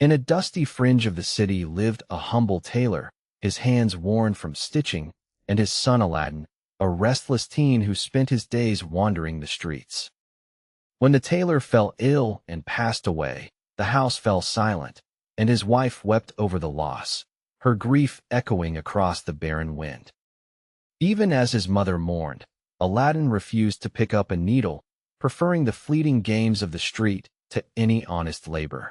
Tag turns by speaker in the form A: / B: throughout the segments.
A: In a dusty fringe of the city lived a humble tailor, his hands worn from stitching, and his son Aladdin, a restless teen who spent his days wandering the streets. When the tailor fell ill and passed away, the house fell silent, and his wife wept over the loss, her grief echoing across the barren wind. Even as his mother mourned, Aladdin refused to pick up a needle, preferring the fleeting games of the street to any honest labor.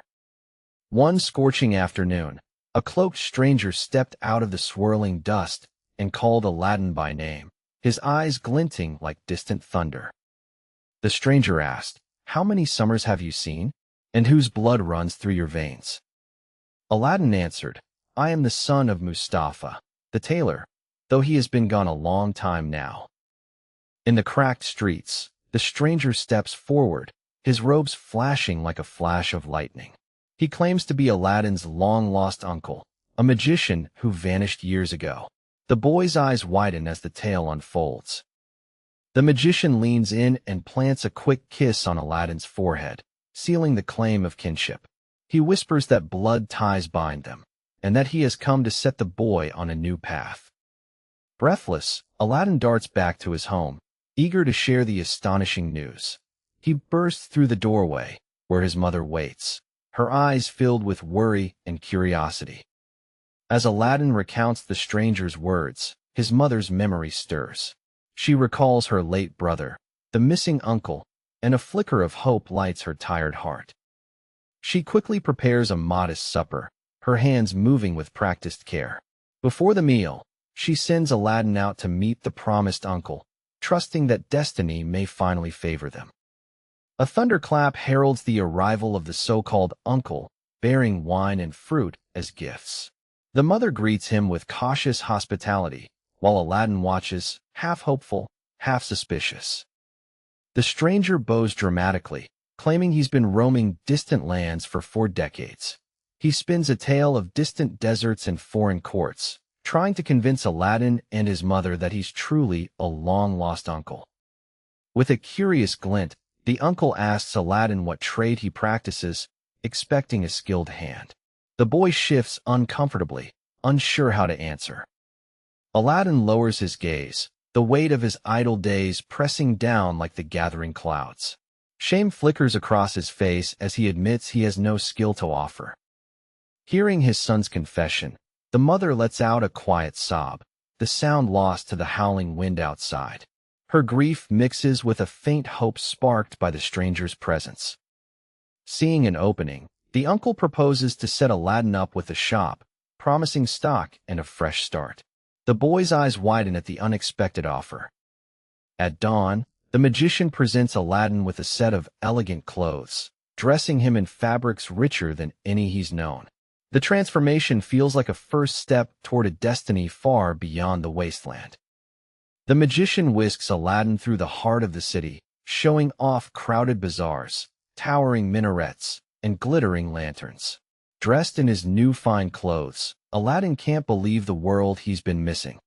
A: One scorching afternoon, a cloaked stranger stepped out of the swirling dust and called Aladdin by name, his eyes glinting like distant thunder. The stranger asked, "How many summers have you seen, and whose blood runs through your veins?" Aladdin answered, "I am the son of Mustafa, the tailor, though he has been gone a long time now." In the cracked streets, the stranger steps forward, his robes flashing like a flash of lightning. He claims to be Aladdin's long-lost uncle, a magician who vanished years ago. The boy's eyes widen as the tale unfolds. The magician leans in and plants a quick kiss on Aladdin's forehead, sealing the claim of kinship. He whispers that blood ties bind them, and that he has come to set the boy on a new path. Breathless, Aladdin darts back to his home, eager to share the astonishing news. He bursts through the doorway, where his mother waits, her eyes filled with worry and curiosity. As Aladdin recounts the stranger's words, his mother's memory stirs. She recalls her late brother, the missing uncle, and a flicker of hope lights her tired heart. She quickly prepares a modest supper, her hands moving with practiced care. Before the meal, she sends Aladdin out to meet the promised uncle, trusting that destiny may finally favor them. A thunderclap heralds the arrival of the so-called uncle, bearing wine and fruit as gifts. The mother greets him with cautious hospitality, while Aladdin watches, half hopeful, half suspicious. The stranger bows dramatically, claiming he's been roaming distant lands for 4 decades. He spins a tale of distant deserts and foreign courts, trying to convince Aladdin and his mother that he's truly a long-lost uncle. With a curious glint, the uncle asks Aladdin what trade he practices, expecting a skilled hand. The boy shifts uncomfortably, unsure how to answer. Aladdin lowers his gaze, the weight of his idle days pressing down like the gathering clouds. Shame flickers across his face as he admits he has no skill to offer. Hearing his son's confession, the mother lets out a quiet sob, the sound lost to the howling wind outside. Her grief mixes with a faint hope sparked by the stranger's presence. Seeing an opening, the uncle proposes to set Aladdin up with a shop, promising stock and a fresh start. The boy's eyes widen at the unexpected offer. At dawn, the magician presents Aladdin with a set of elegant clothes, dressing him in fabrics richer than any he's known. The transformation feels like a first step toward a destiny far beyond the wasteland. The magician whisks Aladdin through the heart of the city, showing off crowded bazaars, towering minarets, and glittering lanterns. Dressed in his new fine clothes, Aladdin can't believe the world he's been missing.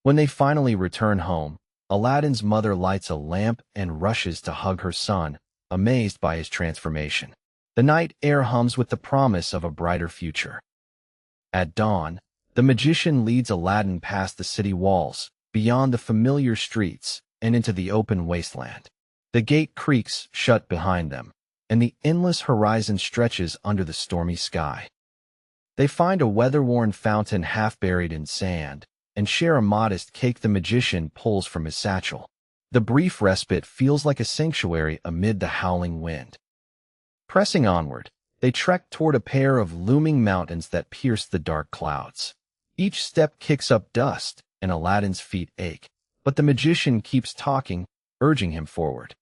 A: When they finally return home, Aladdin's mother lights a lamp and rushes to hug her son, amazed by his transformation. The night air hums with the promise of a brighter future. At dawn, the magician leads Aladdin past the city walls, beyond the familiar streets, and into the open wasteland. The gate creaks shut behind them, and the endless horizon stretches under the stormy sky. They find a weather-worn fountain half buried in sand, and share a modest cake the magician pulls from his satchel. The brief respite feels like a sanctuary amid the howling wind. Pressing onward, they trek toward a pair of looming mountains that pierce the dark clouds. Each step kicks up dust, and Aladdin's feet ache, but the magician keeps talking, urging him forward.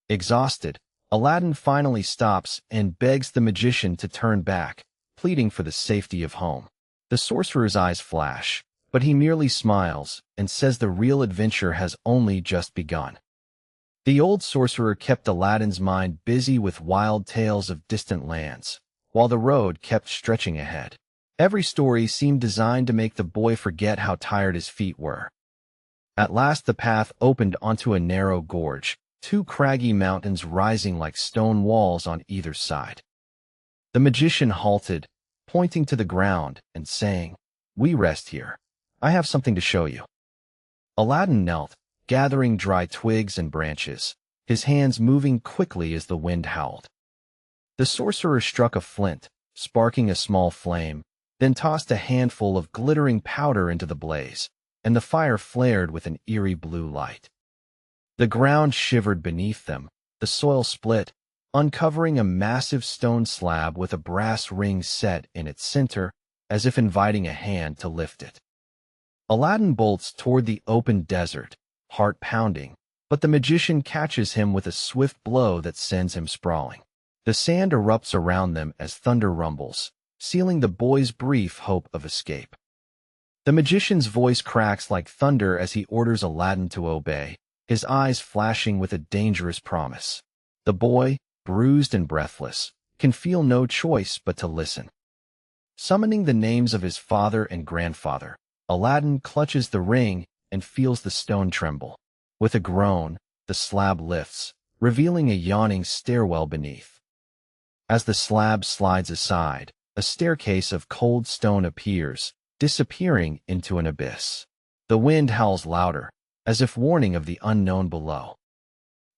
A: Exhausted, Aladdin finally stops and begs the magician to turn back, pleading for the safety of home. The sorcerer's eyes flash, but he merely smiles and says the real adventure has only just begun. The old sorcerer kept Aladdin's mind busy with wild tales of distant lands, while the road kept stretching ahead. Every story seemed designed to make the boy forget how tired his feet were. At last the path opened onto a narrow gorge, 2 craggy mountains rising like stone walls on either side. The magician halted, pointing to the ground and saying, "We rest here. I have something to show you." Aladdin knelt, gathering dry twigs and branches, his hands moving quickly as the wind howled. The sorcerer struck a flint, sparking a small flame, then tossed a handful of glittering powder into the blaze, and the fire flared with an eerie blue light. The ground shivered beneath them, the soil split, uncovering a massive stone slab with a brass ring set in its center, as if inviting a hand to lift it. Aladdin bolts toward the open desert, heart pounding, but the magician catches him with a swift blow that sends him sprawling. The sand erupts around them as thunder rumbles, sealing the boy's brief hope of escape. The magician's voice cracks like thunder as he orders Aladdin to obey, his eyes flashing with a dangerous promise. The boy, bruised and breathless, can feel no choice but to listen. Summoning the names of his father and grandfather, Aladdin clutches the ring and feels the stone tremble. With a groan, the slab lifts, revealing a yawning stairwell beneath. As the slab slides aside, a staircase of cold stone appears, disappearing into an abyss. The wind howls louder, as if warning of the unknown below.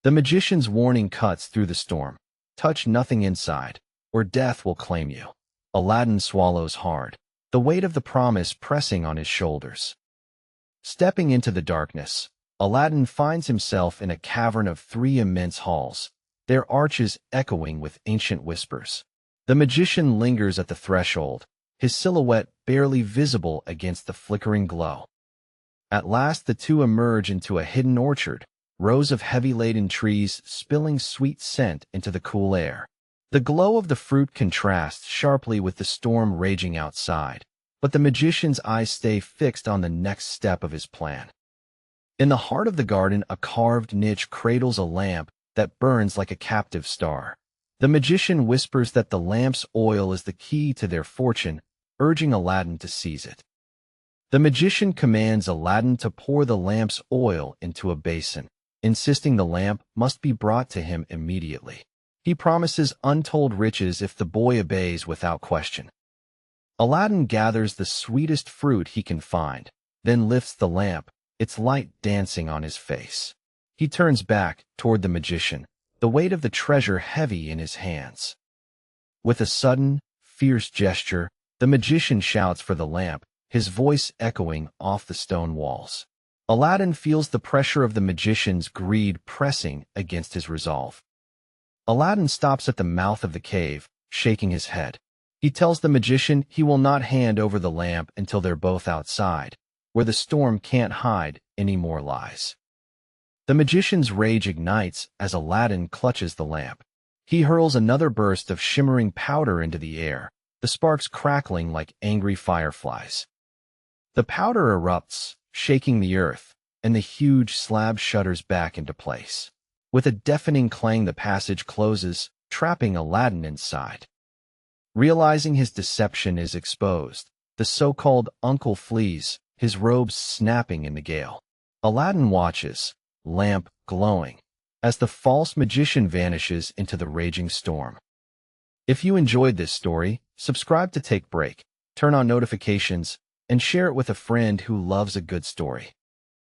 A: The magician's warning cuts through the storm. Touch nothing inside, or death will claim you. Aladdin swallows hard, the weight of the promise pressing on his shoulders. Stepping into the darkness, Aladdin finds himself in a cavern of 3 immense halls, their arches echoing with ancient whispers. The magician lingers at the threshold, his silhouette barely visible against the flickering glow. At last the two emerge into a hidden orchard, rows of heavy-laden trees spilling sweet scent into the cool air. The glow of the fruit contrasts sharply with the storm raging outside, but the magician's eyes stay fixed on the next step of his plan. In the heart of the garden, a carved niche cradles a lamp that burns like a captive star. The magician whispers that the lamp's oil is the key to their fortune, urging Aladdin to seize it. The magician commands Aladdin to pour the lamp's oil into a basin, insisting the lamp must be brought to him immediately. He promises untold riches if the boy obeys without question. Aladdin gathers the sweetest fruit he can find, then lifts the lamp, its light dancing on his face. He turns back toward the magician, the weight of the treasure heavy in his hands. With a sudden, fierce gesture, the magician shouts for the lamp, his voice echoing off the stone walls. Aladdin feels the pressure of the magician's greed pressing against his resolve. Aladdin stops at the mouth of the cave, shaking his head. He tells the magician he will not hand over the lamp until they're both outside, where the storm can't hide any more lies. The magician's rage ignites as Aladdin clutches the lamp. He hurls another burst of shimmering powder into the air, the sparks crackling like angry fireflies. The powder erupts, shaking the earth, and the huge slab shudders back into place. With a deafening clang, the passage closes, trapping Aladdin inside. Realizing his deception is exposed, the so-called uncle flees, his robes snapping in the gale. Aladdin watches, lamp glowing, as the false magician vanishes into the raging storm. If you enjoyed this story, subscribe to Take Break, turn on notifications, and share it with a friend who loves a good story.